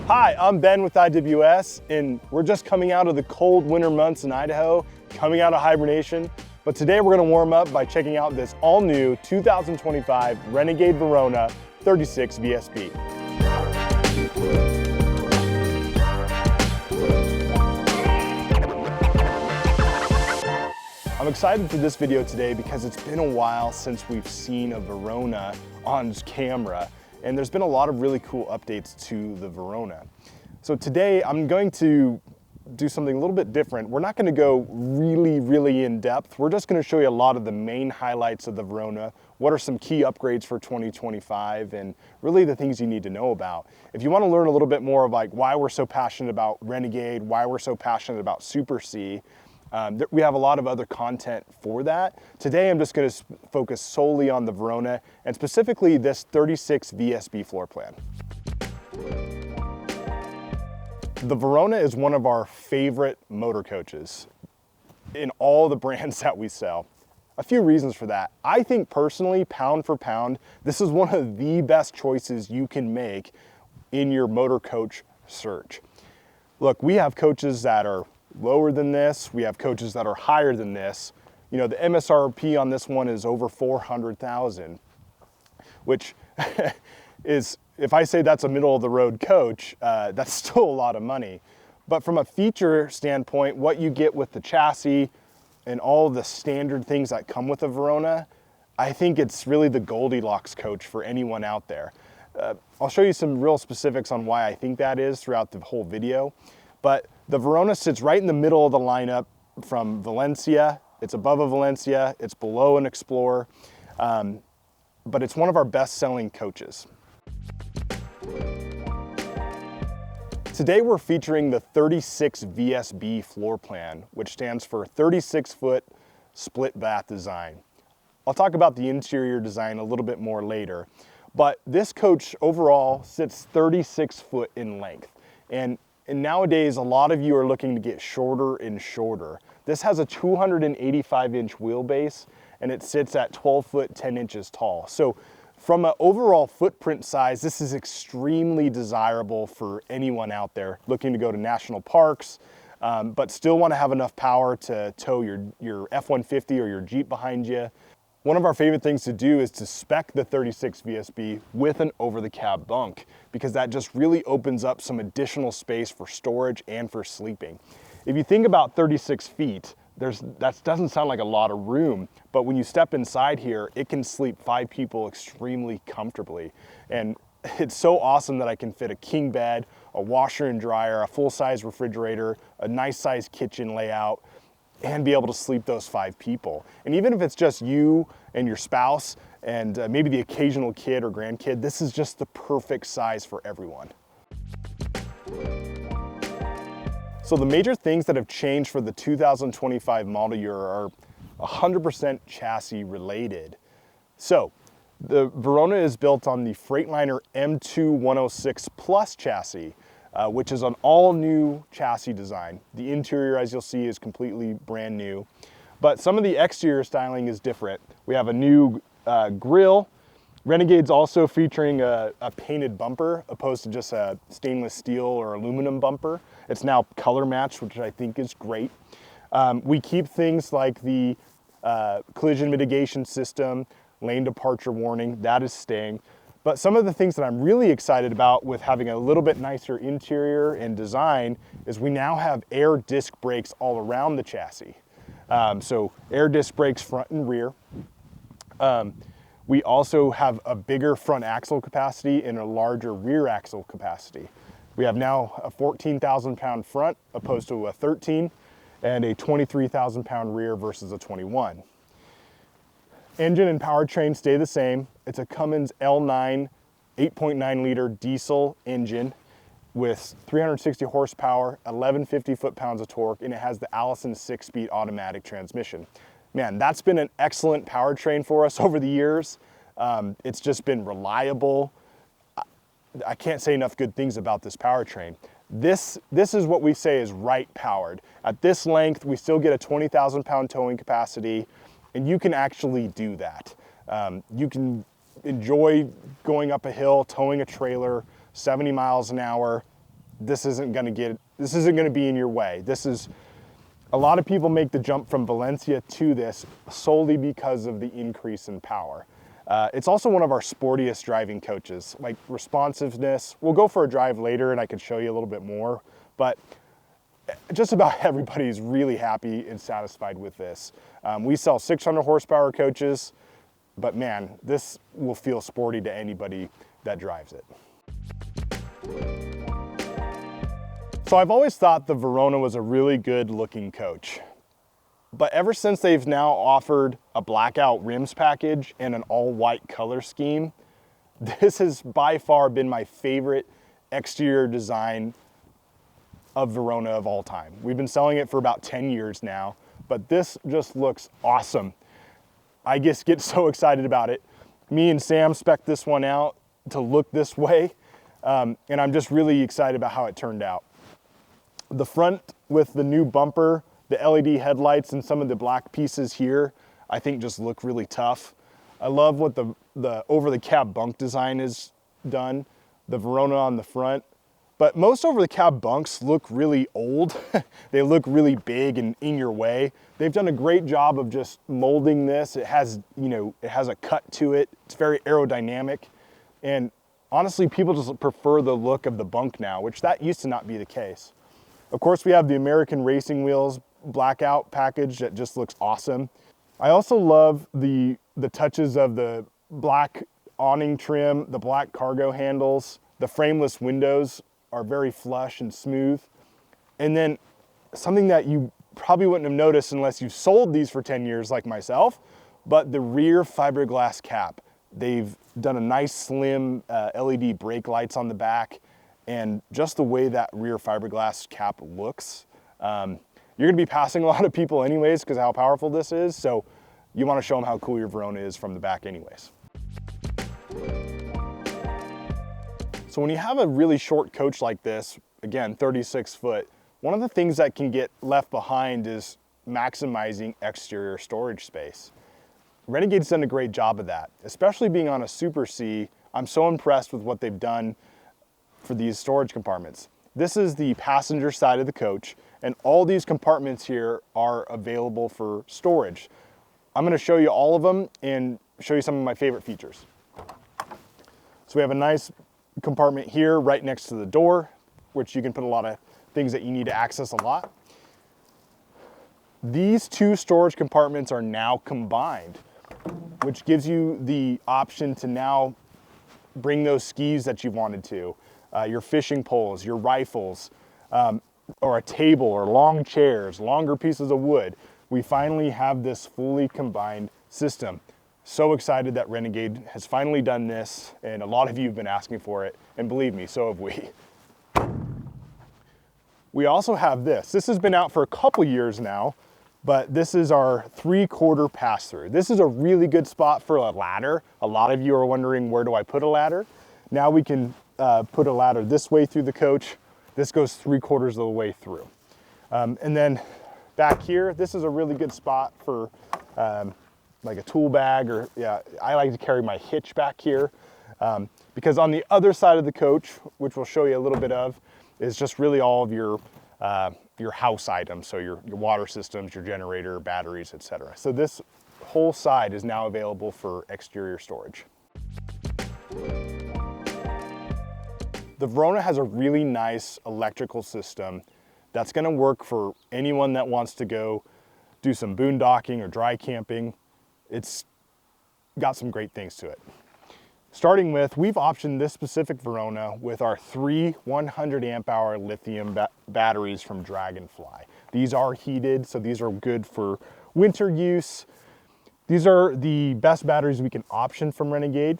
Hi, I'm Ben with IWS, and we're just coming out of the cold winter months in Idaho, coming out of hibernation. But today we're gonna warm up by checking out this all-new 2025 Renegade Verona 36 VSB. I'm excited for this video today because it's been a while since we've seen a Verona on camera, and there's been a lot of really cool updates to the Verona. So today I'm going to do something a little bit different. We're not going to go really in depth. We're just going to show you a lot of the main highlights of the Verona, what are some key upgrades for 2025, and really the things you need to know about. If you want to learn a little bit more of like why we're so passionate about Renegade, why we're so passionate about Super C, we have a lot of other content for that. Today I'm just going to focus solely on the Verona and specifically this 36 VSB floor plan. The Verona is one of our favorite motor coaches in all the brands that we sell. A few reasons for that. I think personally, pound for pound, this is one of the best choices you can make in your motor coach search. Look, we have coaches that are lower than this. We have coaches that are higher than this. You know, the MSRP on this one is over 400,000, which is, if I say that's a middle of the road coach, that's still a lot of money. But from a feature standpoint, what you get with the chassis and all the standard things that come with a Verona, I think it's really the Goldilocks coach for anyone out there. I'll show you some real specifics on why I think that is throughout the whole video. But the Verona sits right in the middle of the lineup from Valencia. It's above a Valencia, it's below an Explorer, but it's one of our best-selling coaches. Today we're featuring the 36 VSB floor plan, which stands for 36-foot split bath design. I'll talk about the interior design a little bit more later, but this coach overall sits 36 foot in length. And nowadays, a lot of you are looking to get shorter and shorter. This has a 285-inch wheelbase, and it sits at 12 foot 10 inches tall. So from an overall footprint size, this is extremely desirable for anyone out there looking to go to national parks, but still want to have enough power to tow your F-150 or your Jeep behind you. One of our favorite things to do is to spec the 36 VSB with an over-the-cab bunk, because that just really opens up some additional space for storage and for sleeping. If you think about 36 feet, that doesn't sound like a lot of room, but when you step inside here, it can sleep 5 people extremely comfortably. And it's so awesome that I can fit a king bed, a washer and dryer, a full-size refrigerator, a nice-sized kitchen layout, and be able to sleep those 5 people. And even if it's just you and your spouse and maybe the occasional kid or grandkid, this is just the perfect size for everyone. So the major things that have changed for the 2025 model year are 100% chassis related. So the Verona is built on the Freightliner M2 106 Plus chassis, which is an all-new chassis design. The interior, as you'll see, is completely brand new, but some of the exterior styling is different. We have a new grille. Renegade's also featuring a painted bumper opposed to just a stainless steel or aluminum bumper. It's now color matched, which I think is great. We keep things like the collision mitigation system, lane departure warning, that is staying. But some of the things that I'm really excited about with having a little bit nicer interior and design is we now have air disc brakes all around the chassis. So air disc brakes front and rear. We also have a bigger front axle capacity and a larger rear axle capacity. We have now a 14,000 pound front opposed to a 13 and a 23,000 pound rear versus a 21. Engine and powertrain stay the same. It's a Cummins L9 8.9 liter diesel engine with 360 horsepower, 1150 foot-pounds of torque, and it has the Allison 6-speed automatic transmission. Man, that's been an excellent powertrain for us over the years. It's just been reliable. I can't say enough good things about this powertrain. This is what we say is right powered. At this length, we still get a 20,000 pound towing capacity, and you can actually do that. You can enjoy going up a hill, towing a trailer, 70 miles an hour, this isn't gonna be in your way. A lot of people make the jump from Valencia to this solely because of the increase in power. It's also one of our sportiest driving coaches, like responsiveness. We'll go for a drive later and I can show you a little bit more, but just about everybody's really happy and satisfied with this. We sell 600 horsepower coaches, but man, this will feel sporty to anybody that drives it. So I've always thought the Verona was a really good looking coach. But ever since they've now offered a blackout rims package and an all white color scheme, this has by far been my favorite exterior design of Verona of all time. We've been selling it for about 10 years now, but this just looks awesome. I just get so excited about it. Me and Sam spec'd this one out to look this way, and I'm just really excited about how it turned out. The front with the new bumper, the LED headlights, and some of the black pieces here, I think just look really tough. I love what the over-the-cab bunk design is done, the Verona on the front. But most over-the-cab bunks look really old. They look really big and in your way. They've done a great job of just molding this. It has a cut to it. It's very aerodynamic. And honestly, people just prefer the look of the bunk now, which that used to not be the case. Of course, we have the American Racing Wheels blackout package that just looks awesome. I also love the touches of the black awning trim, the black cargo handles, the frameless windows are very flush and smooth. And then something that you probably wouldn't have noticed unless you've sold these for 10 years like myself, but the rear fiberglass cap. They've done a nice slim LED brake lights on the back, and just the way that rear fiberglass cap looks. You're gonna be passing a lot of people anyways because of how powerful this is, so you wanna show them how cool your Verona is from the back anyways. So when you have a really short coach like this, again, 36 foot, one of the things that can get left behind is maximizing exterior storage space. Renegade's done a great job of that, especially being on a Super C. I'm so impressed with what they've done for these storage compartments. This is the passenger side of the coach, and all these compartments here are available for storage. I'm gonna show you all of them and show you some of my favorite features. So we have a nice compartment here right next to the door, which you can put a lot of things that you need to access a lot. These two storage compartments are now combined, which gives you the option to now bring those skis that you've wanted to, your fishing poles, your rifles, or a table or long chairs, longer pieces of wood. We finally have this fully combined system. So excited that Renegade has finally done this, and a lot of you have been asking for it, and believe me, so have we. We also have this. This has been out for a couple years now, but this is our 3/4 pass-through. This is a really good spot for a ladder. A lot of you are wondering, where do I put a ladder? Now we can put a ladder this way through the coach. This goes 3/4 of the way through. And then back here, this is a really good spot for like a tool bag, or I like to carry my hitch back here because on the other side of the coach, which we'll show you a little bit of, is just really all of your house items. So your water systems, your generator, batteries, etc. So this whole side is now available for exterior storage. The Verona has a really nice electrical system that's gonna work for anyone that wants to go do some boondocking or dry camping. It's got some great things to it. Starting with, we've optioned this specific Verona with our 3 100 amp hour lithium batteries from Dragonfly. These are heated, so these are good for winter use. These are the best batteries we can option from Renegade.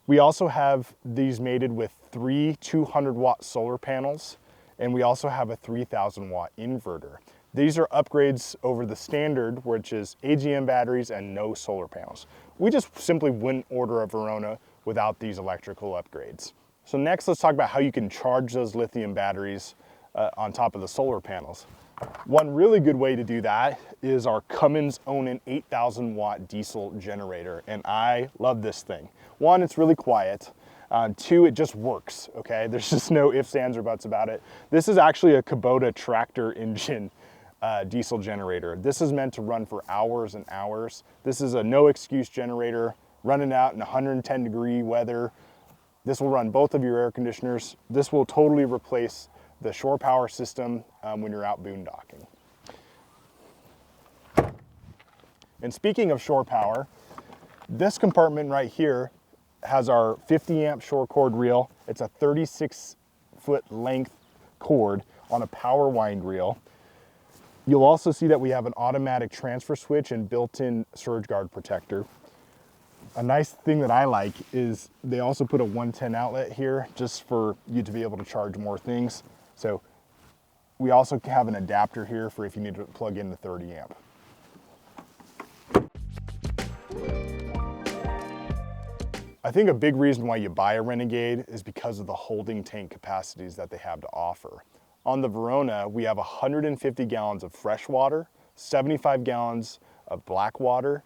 We also have these mated with 3 200 watt solar panels, and we also have a 3000 watt inverter. These are upgrades over the standard, which is AGM batteries and no solar panels. We just simply wouldn't order a Verona without these electrical upgrades. So next, let's talk about how you can charge those lithium batteries on top of the solar panels. One really good way to do that is our Cummins Onan 8000 watt diesel generator, and I love this thing. One, it's really quiet. Two, it just works, okay? There's just no ifs, ands, or buts about it. This is actually a Kubota tractor engine diesel generator. This is meant to run for hours and hours. This is a no excuse generator running out in 110-degree weather. This will run both of your air conditioners. This will totally replace the shore power system when you're out boondocking. And speaking of shore power, this compartment right here has our 50 amp shore cord reel. It's a 36-foot length cord on a power wind reel. You'll also see that we have an automatic transfer switch and built-in surge guard protector. A nice thing that I like is they also put a 110 outlet here just for you to be able to charge more things. So we also have an adapter here for if you need to plug in the 30 amp. I think a big reason why you buy a Renegade is because of the holding tank capacities that they have to offer. On the Verona, we have 150 gallons of fresh water, 75 gallons of black water,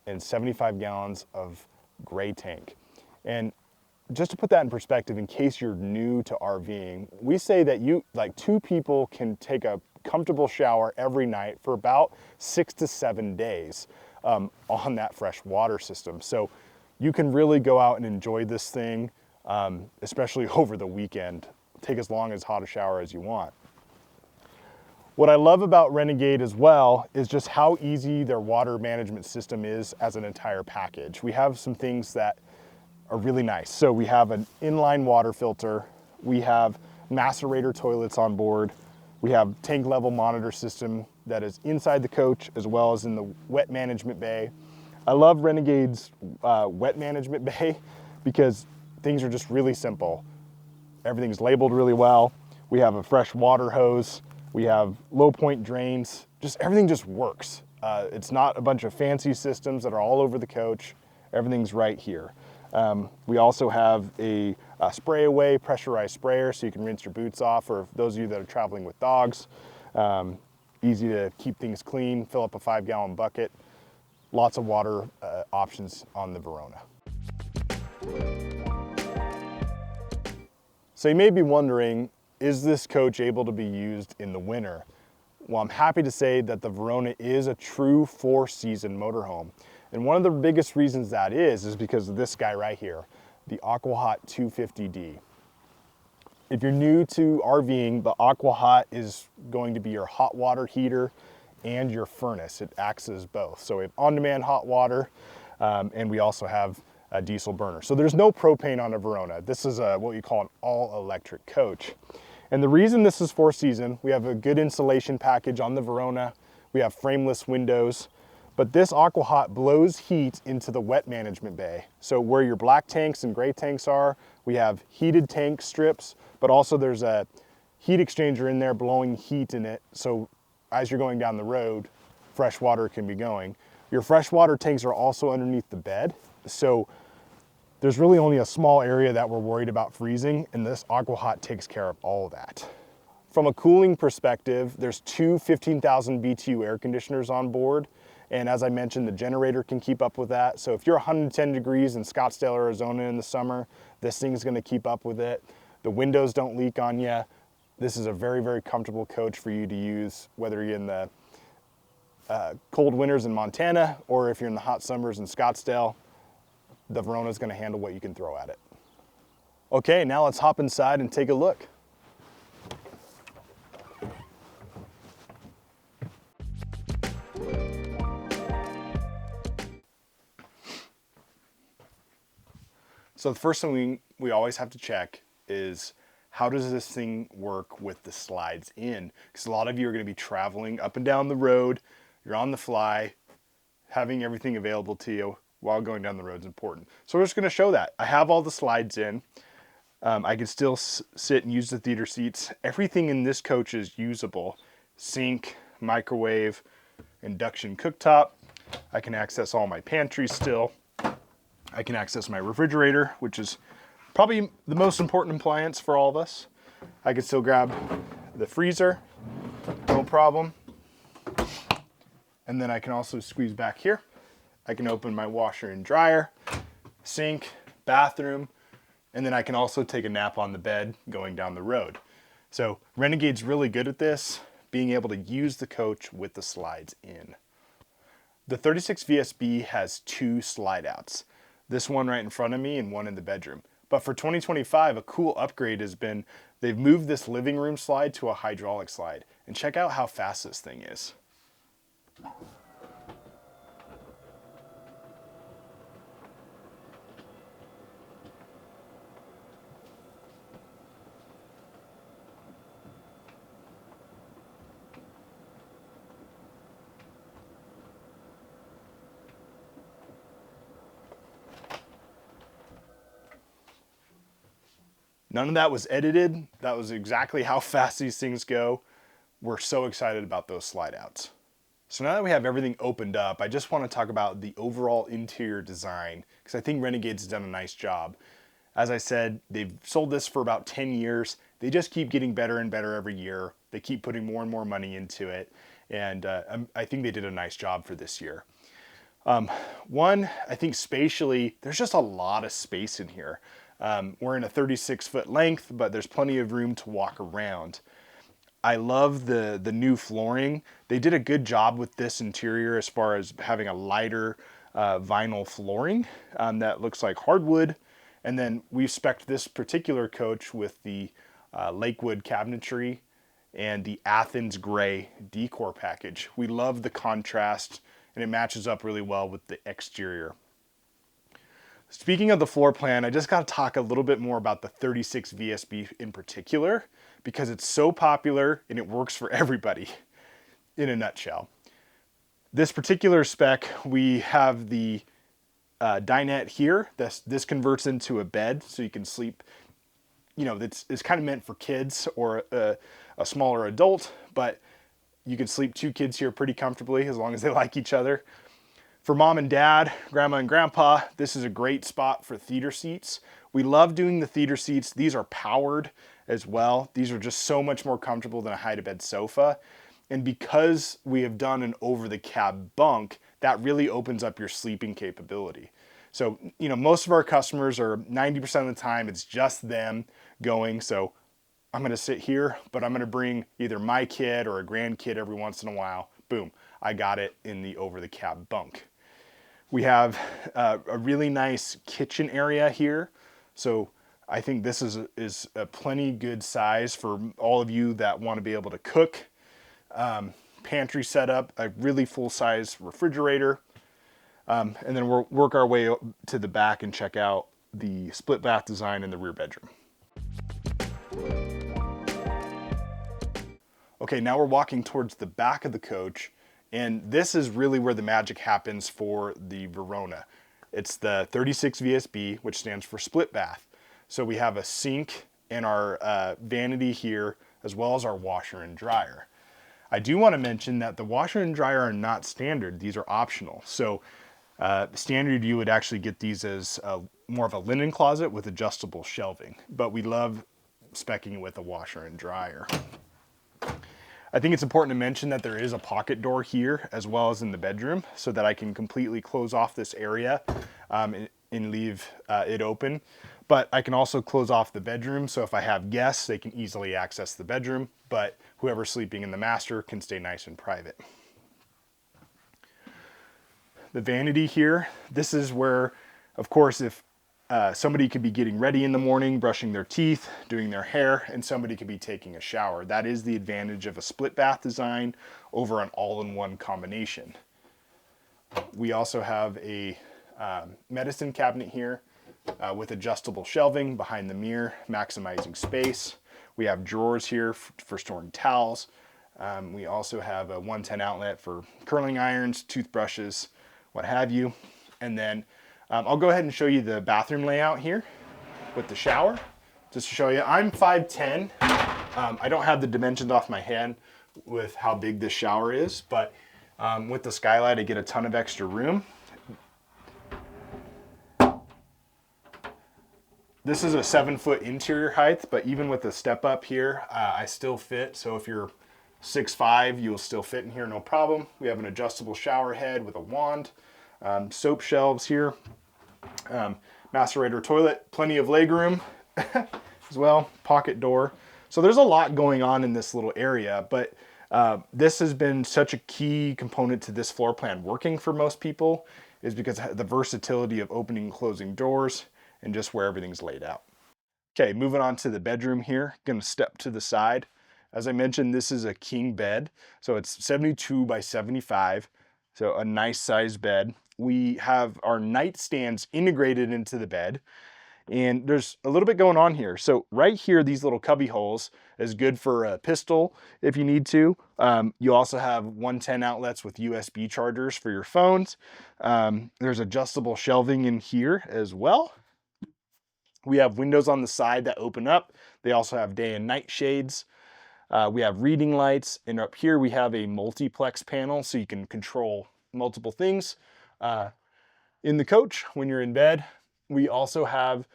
and 75 gallons of gray tank. And just to put that in perspective, in case you're new to RVing, we say that two people can take a comfortable shower every night for about 6 to 7 days on that fresh water system. So you can really go out and enjoy this thing, especially over the weekend. Take as long as hot a shower as you want. What I love about Renegade as well is just how easy their water management system is as an entire package. We have some things that are really nice. So we have an inline water filter, we have macerator toilets on board, we have tank level monitor system that is inside the coach as well as in the wet management bay. I love Renegade's wet management bay because things are just really simple. Everything's labeled really well. We have a fresh water hose. We have low point drains. Just everything just works. It's not a bunch of fancy systems that are all over the coach. Everything's right here. We also have a spray away pressurized sprayer so you can rinse your boots off, or those of you that are traveling with dogs. Easy to keep things clean, fill up a 5-gallon bucket. Lots of water options on the Verona. So you may be wondering, is this coach able to be used in the winter? Well, I'm happy to say that the Verona is a true 4-season motorhome. And one of the biggest reasons that is because of this guy right here, the AquaHot 250D. If you're new to RVing, the AquaHot is going to be your hot water heater and your furnace. It acts as both. So we have on-demand hot water, and we also have a diesel burner. So there's no propane on a Verona. This is what you call an all-electric coach. And the reason this is 4-season, we have a good insulation package on the Verona. We have frameless windows, but this AquaHot blows heat into the wet management bay. So where your black tanks and gray tanks are, we have heated tank strips, but also there's a heat exchanger in there blowing heat in it. So as you're going down the road, fresh water can be going. Your freshwater tanks are also underneath the bed. So there's really only a small area that we're worried about freezing, and this AquaHot takes care of all of that. From a cooling perspective, there's two 15,000 BTU air conditioners on board. And as I mentioned, the generator can keep up with that. So if you're 110 degrees in Scottsdale, Arizona in the summer, this thing's gonna keep up with it. The windows don't leak on you. This is a very, very comfortable coach for you to use, whether you're in the cold winters in Montana or if you're in the hot summers in Scottsdale. The Verona is going to handle what you can throw at it. Okay, now let's hop inside and take a look. So the first thing we always have to check is, how does this thing work with the slides in? Because a lot of you are going to be traveling up and down the road. You're on the fly, having everything available to you while going down the road is important. So we're just going to show that. I have all the slides in. I can still sit and use the theater seats. Everything in this coach is usable. Sink, microwave, induction cooktop. I can access all my pantries still. I can access my refrigerator, which is probably the most important appliance for all of us. I can still grab the freezer, no problem. And then I can also squeeze back here. I can open my washer and dryer, sink, bathroom, And then I can also take a nap on the bed going down the road. So Renegade's really good at this, being able to use the coach with the slides in. The 36 VSB has 2 slide outs. This one right in front of me and one in the bedroom. But for 2025, a cool upgrade has been they've moved this living room slide to a hydraulic slide. And check out how fast this thing is. None of that was edited. That was exactly how fast these things go. We're so excited about those slide outs. So now that we have everything opened up, I just want to talk about the overall interior design because I think Renegade's done a nice job. As I said, they've sold this for about 10 years. They just keep getting better and better every year. They keep putting more and more money into it. And I think they did a nice job for this year. One, I think spatially, there's just a lot of space in here. We're in a 36-foot length, but there's plenty of room to walk around. I love the new flooring. They did a good job with this interior as far as having a lighter vinyl flooring that looks like hardwood. And then we've spec'd this particular coach with the Lakewood cabinetry and the Athens gray decor package. We love the contrast and it matches up really well with the exterior. Speaking of the floor plan, I just got to talk a little bit more about the 36 VSB in particular because it's so popular and it works for everybody in a nutshell. This particular spec, we have the dinette here. This converts into a bed so you can sleep. You know, it's kind of meant for kids or a smaller adult, but you can sleep 2 kids here pretty comfortably as long as they like each other. For mom and dad, grandma and grandpa, this is a great spot for theater seats. We love doing the theater seats. These are powered as well. These are just so much more comfortable than a hide-to-bed sofa. And because we have done an over-the-cab bunk, that really opens up your sleeping capability. So, you know, most of our customers are 90% of the time, it's just them going. So I'm gonna sit here, but I'm gonna bring either my kid or a grandkid every once in a while. Boom, I got it in the over-the-cab bunk. We have a really nice kitchen area here. So I think this is a plenty good size for all of you that want to be able to cook. Pantry setup, a really full-size refrigerator. And then we'll work our way to the back and check out the split bath design in the rear bedroom. Okay, now we're walking towards the back of the coach. And this is really where the magic happens for the Verona. It's the 36 VSB, which stands for split bath. So we have a sink and our vanity here, as well as our washer and dryer. I do want to mention that the washer and dryer are not standard. These are optional. So standard, you would actually get these as more of a linen closet with adjustable shelving. But we love speccing it with a washer and dryer. I think it's important to mention that there is a pocket door here as well as in the bedroom so that I can completely close off this area and leave it open. But I can also close off the bedroom, so if I have guests, they can easily access the bedroom, but whoever's sleeping in the master can stay nice and private. The vanity here, this is where, of course, if somebody could be getting ready in the morning, brushing their teeth, doing their hair, and somebody could be taking a shower. That is the advantage of a split bath design over an all-in-one combination. We also have a medicine cabinet here with adjustable shelving behind the mirror, maximizing space. We have drawers here for storing towels. We also have a 110 outlet for curling irons, toothbrushes, what have you. And then I'll go ahead and show you the bathroom layout here with the shower. Just to show you, I'm 5'10". I don't have the dimensions off my head with how big this shower is, but with the skylight, I get a ton of extra room. This is a 7-foot interior height, but even with the step up here, I still fit. So if you're 6'5", you'll still fit in here, no problem. We have an adjustable shower head with a wand, soap shelves here. macerator toilet, plenty of legroom as well, pocket door. So there's a lot going on in this little area, but this has been such a key component to this floor plan working for most people, is because of the versatility of opening and closing doors and just where everything's laid out. Okay, moving on to the bedroom here. Gonna step to the side. As I mentioned, this is a king bed. So it's 72 by 75. So a nice sized bed. We have our nightstands integrated into the bed. And there's a little bit going on here. So right here, these little cubby holes is good for a pistol if you need to. You also have 110 outlets with USB chargers for your phones. There's adjustable shelving in here as well. We have windows on the side that open up. They also have day and night shades. We have reading lights, and up here we have a multiplex panel so you can control multiple things. In the coach, when you're in bed, we also have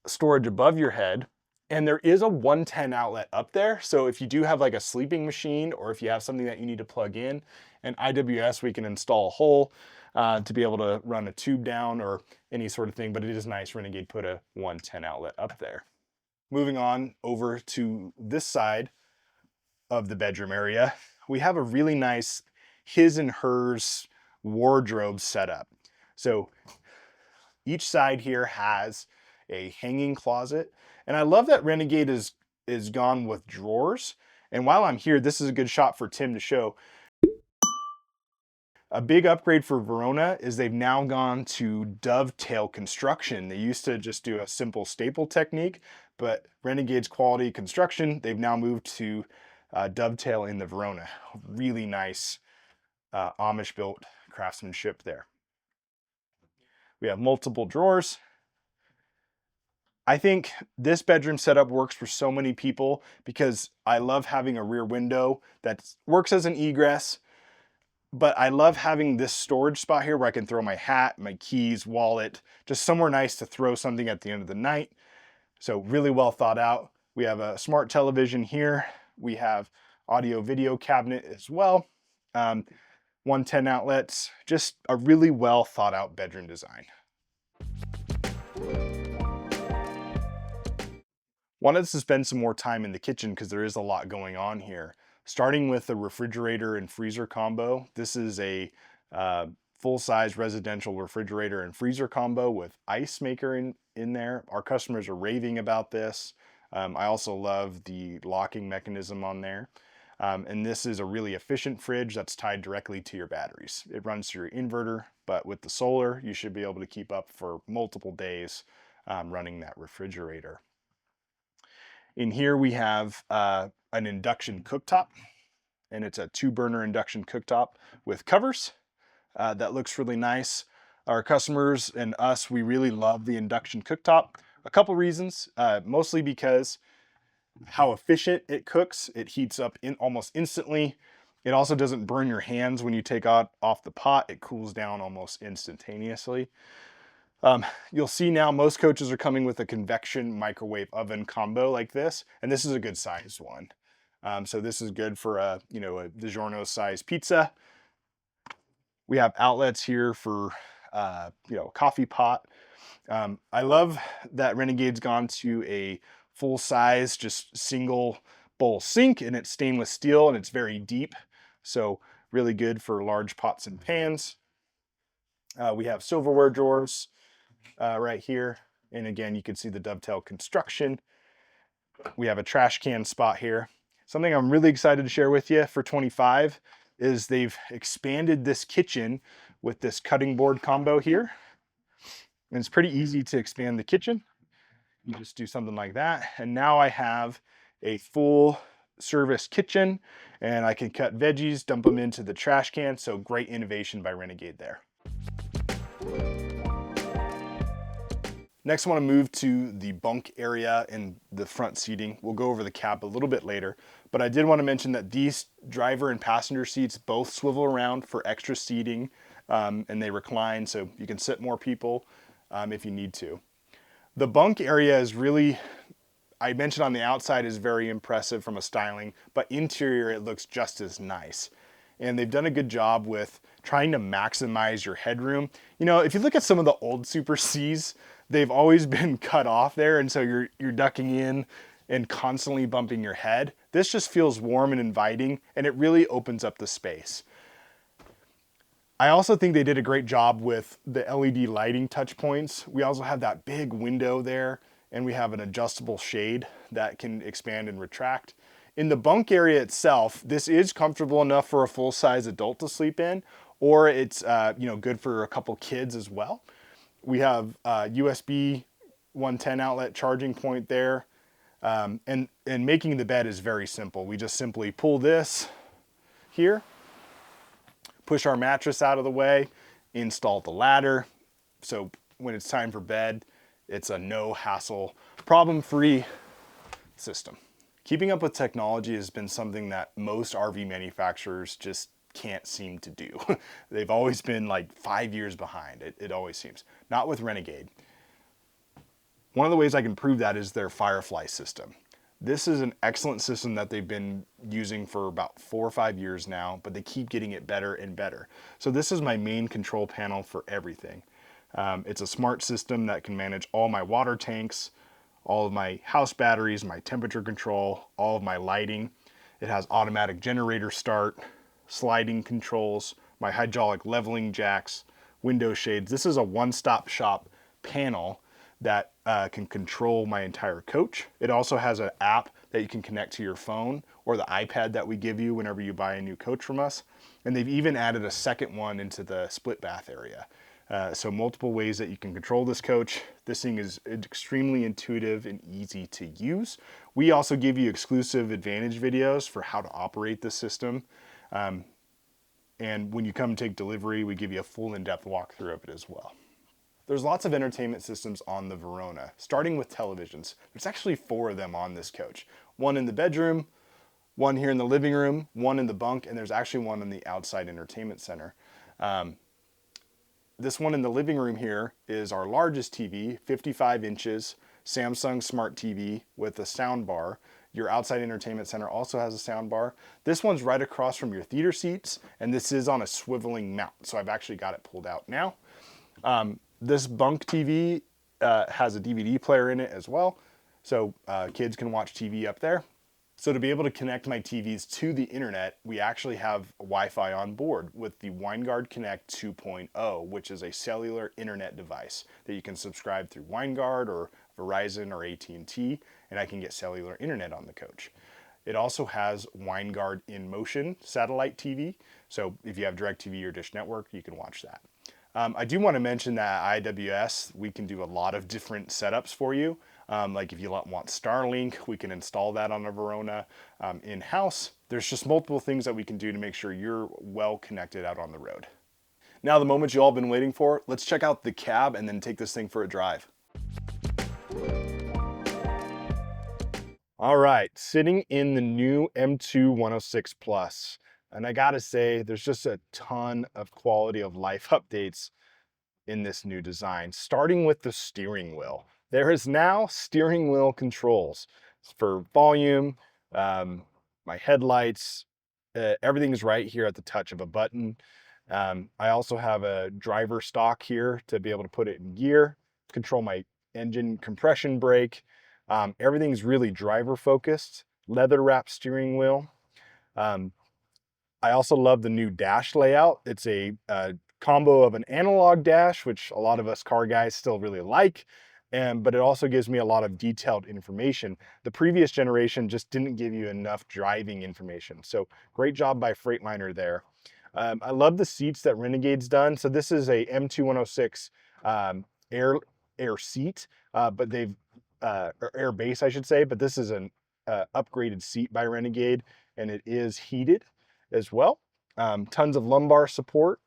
storage above your head, and there is a 110 outlet up there. So if you do have like a sleeping machine, or if you have something that you need to plug in, and IWS, we can install a hole to be able to run a tube down or any sort of thing, but it is nice Renegade put a 110 outlet up there. Moving on over to this side of the bedroom area, we have a really nice his and hers wardrobe setup. So each side here has a hanging closet, and I love that Renegade is gone with drawers. And while I'm here, this is a good shot for Tim to show. A big upgrade for Verona is they've now gone to dovetail construction. They used to just do a simple staple technique, but Renegade's quality construction, they've now moved to dovetail in the Verona. Really nice Amish built craftsmanship there. We have multiple drawers. I think this bedroom setup works for so many people because I love having a rear window that works as an egress, but I love having this storage spot here where I can throw my hat, my keys, wallet, just somewhere nice to throw something at the end of the night. So really well thought out. We have a smart television here. We have audio video cabinet as well. 110 outlets, just a really well thought out bedroom design. Wanted to spend some more time in the kitchen because there is a lot going on here. Starting with the refrigerator and freezer combo. This is a full-size residential refrigerator and freezer combo with ice maker in there. Our customers are raving about this. I also love the locking mechanism on there. And this is a really efficient fridge that's tied directly to your batteries. It runs through your inverter, but with the solar, you should be able to keep up for multiple days running that refrigerator. In here we have an induction cooktop, and it's a 2-burner induction cooktop with covers. That looks really nice. Our customers and us, we really love the induction cooktop. A couple reasons, mostly because how efficient it cooks. It heats up almost instantly. It also doesn't burn your hands when you take off the pot. It cools down almost instantaneously. You'll see now most coaches are coming with a convection microwave oven combo like this, and this is a good sized one. So this is good for a DiGiorno size pizza. We have outlets here for coffee pot. I love that Renegade's gone to a full size, just single bowl sink, and it's stainless steel and it's very deep. So really good for large pots and pans. We have silverware drawers right here. And again, you can see the dovetail construction. We have a trash can spot here. Something I'm really excited to share with you for 25 is they've expanded this kitchen with this cutting board combo here. And it's pretty easy to expand the kitchen. You just do something like that. And now I have a full service kitchen, and I can cut veggies, dump them into the trash can. So great innovation by Renegade there. Next, I want to move to the bunk area and the front seating. We'll go over the cab a little bit later, but I did want to mention that these driver and passenger seats both swivel around for extra seating, and they recline so you can sit more people if you need to. The bunk area is really, I mentioned on the outside, is very impressive from a styling, but interior it looks just as nice. And they've done a good job with trying to maximize your headroom. You know, if you look at some of the old Super Cs, they've always been cut off there, and so you're ducking in and constantly bumping your head. This just feels warm and inviting, and it really opens up the space. I also think they did a great job with the LED lighting touch points. We also have that big window there, and we have an adjustable shade that can expand and retract. In the bunk area itself, this is comfortable enough for a full-size adult to sleep in, or it's good for a couple kids as well. We have USB 110 outlet charging point there, and making the bed is very simple. We just simply pull this here, push our mattress out of the way, install the ladder. So when it's time for bed, it's a no hassle, problem-free system. Keeping up with technology has been something that most RV manufacturers just can't seem to do. They've always been like 5 years behind, it always seems. Not with Renegade. One of the ways I can prove that is their Firefly system. This is an excellent system that they've been using for about 4 or 5 years now, but they keep getting it better and better. So this is my main control panel for everything. It's a smart system that can manage all my water tanks, all of my house batteries, my temperature control, all of my lighting. It has automatic generator start, sliding controls, my hydraulic leveling jacks, window shades. This is a one-stop shop panel that can control my entire coach. It also has an app that you can connect to your phone or the iPad that we give you whenever you buy a new coach from us. And they've even added a second one into the split bath area. So multiple ways that you can control this coach. This thing is extremely intuitive and easy to use. We also give you exclusive advantage videos for how to operate this system. And when you come take delivery, we give you a full in-depth walkthrough of it as well. There's lots of entertainment systems on the Verona, starting with televisions. There's actually 4 of them on this coach. One in the bedroom, one here in the living room, one in the bunk, and there's actually one in the outside entertainment center. This one in the living room here is our largest TV, 55 inches, Samsung Smart TV with a sound bar. Your outside entertainment center also has a sound bar. This one's right across from your theater seats, and this is on a swiveling mount, so I've actually got it pulled out now. This bunk TV has a DVD player in it as well, so kids can watch TV up there. So to be able to connect my TVs to the internet, we actually have Wi-Fi on board with the WineGuard Connect 2.0, which is a cellular internet device that you can subscribe through WineGuard or Verizon or AT&T, and I can get cellular internet on the coach. It also has WineGuard in motion satellite TV, so if you have DirecTV or Dish Network, you can watch that. I do want to mention that IWS, we can do a lot of different setups for you. Like if you want Starlink, we can install that on a Verona in-house. There's just multiple things that we can do to make sure you're well connected out on the road. Now the moment you all been waiting for, let's check out the cab and then take this thing for a drive. All right, sitting in the new M2 106 Plus. And I gotta say, there's just a ton of quality of life updates in this new design, starting with the steering wheel. There is now steering wheel controls for volume, my headlights, everything is right here at the touch of a button. I also have a driver stock here to be able to put it in gear, control my engine compression brake. Everything's really driver focused, leather wrapped steering wheel. I also love the new dash layout. It's a combo of an analog dash, which a lot of us car guys still really like, but it also gives me a lot of detailed information. The previous generation just didn't give you enough driving information. So great job by Freightliner there. I love the seats that Renegade's done. So this is a M2 106 air seat, but they've, or air base, I should say, but this is an upgraded seat by Renegade, and it is heated as well. Tons of lumbar support.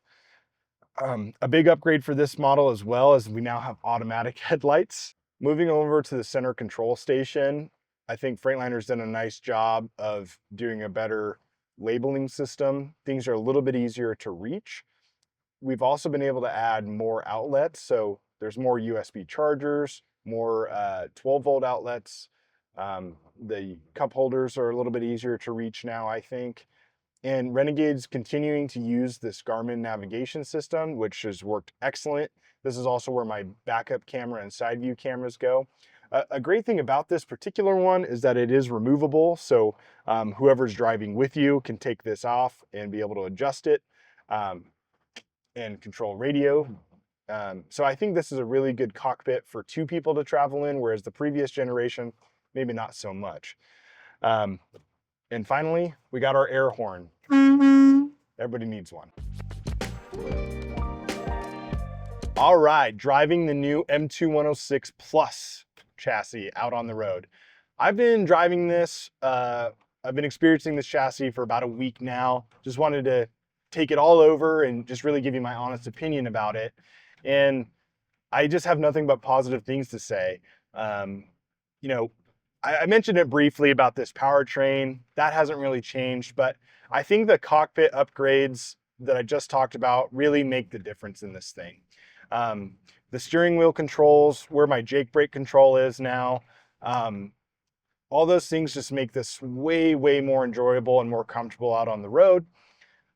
A big upgrade for this model as well is we now have automatic headlights. Moving over to the center control station, I think Freightliner's done a nice job of doing a better labeling system. Things are a little bit easier to reach. We've also been able to add more outlets, so there's more USB chargers, more 12-volt outlets. The cup holders are a little bit easier to reach now, I think. And Renegade's continuing to use this Garmin navigation system, which has worked excellent. This is also where my backup camera and side view cameras go. A great thing about this particular one is that it is removable, so whoever's driving with you can take this off and be able to adjust it and control radio. So I think this is a really good cockpit for 2 people to travel in, whereas the previous generation, maybe not so much. And finally, we got our air horn. Everybody needs one. All right, driving the new M2106 Plus chassis out on the road. I've been driving this, I've been experiencing this chassis for about a week now. Just wanted to take it all over and just really give you my honest opinion about it. And I just have nothing but positive things to say. You know, I mentioned it briefly about this powertrain. That hasn't really changed, but I think the cockpit upgrades that I just talked about really make the difference in this thing. The steering wheel controls, where my Jake brake control is now, all those things just make this way, way more enjoyable and more comfortable out on the road.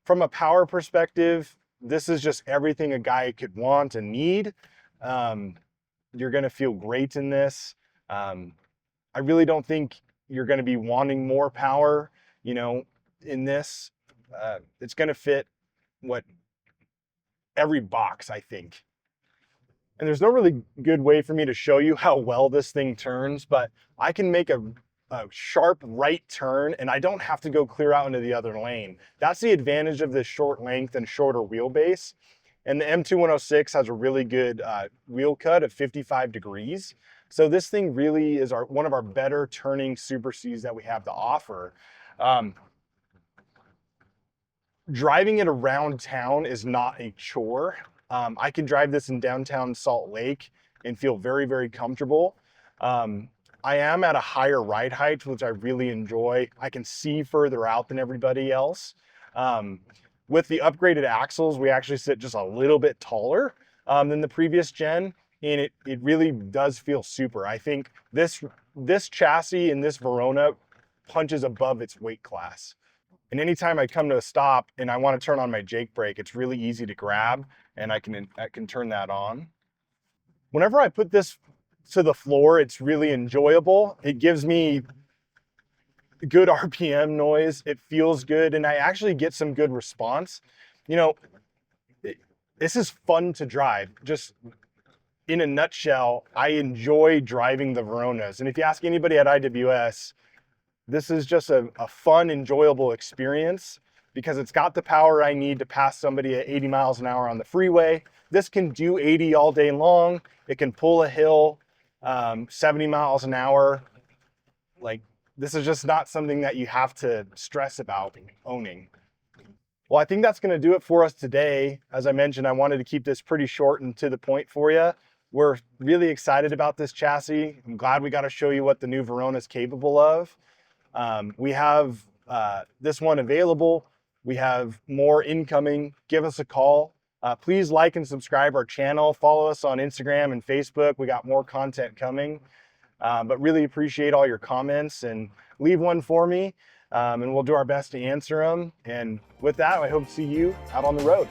From a power perspective, this is just everything a guy could want and need. You're gonna feel great in this. I really don't think you're gonna be wanting more power, you know, in this. It's gonna fit what every box, I think. And there's no really good way for me to show you how well this thing turns, but I can make a sharp right turn and I don't have to go clear out into the other lane. That's the advantage of this short length and shorter wheelbase. And the M2106 has a really good wheel cut of 55 degrees. So this thing really is one of our better turning Super Cs that we have to offer. Driving it around town is not a chore. I can drive this in downtown Salt Lake and feel very, very comfortable. I am at a higher ride height, which I really enjoy. I can see further out than everybody else. With the upgraded axles, we actually sit just a little bit taller than the previous gen, and it really does feel super. I think this chassis in this Verona punches above its weight class. And anytime I come to a stop and I want to turn on my Jake brake, it's really easy to grab and I can turn that on. Whenever I put this to the floor, it's really enjoyable. It gives me good RPM noise. It feels good and I actually get some good response. You know, this is fun to drive. Just in a nutshell, I enjoy driving the Veronas. And if you ask anybody at IWS, this is just a fun, enjoyable experience because it's got the power I need to pass somebody at 80 miles an hour on the freeway. This can do 80 all day long. It can pull a hill 70 miles an hour. Like, this is just not something that you have to stress about owning. Well, I think that's gonna do it for us today. As I mentioned, I wanted to keep this pretty short and to the point for you. We're really excited about this chassis. I'm glad we got to show you what the new Verona is capable of. We have this one available. We have more incoming. Give us a call. Please like and subscribe our channel. Follow us on Instagram and Facebook. We got more content coming. But really appreciate all your comments and leave one for me. And we'll do our best to answer them. And with that, I hope to see you out on the road.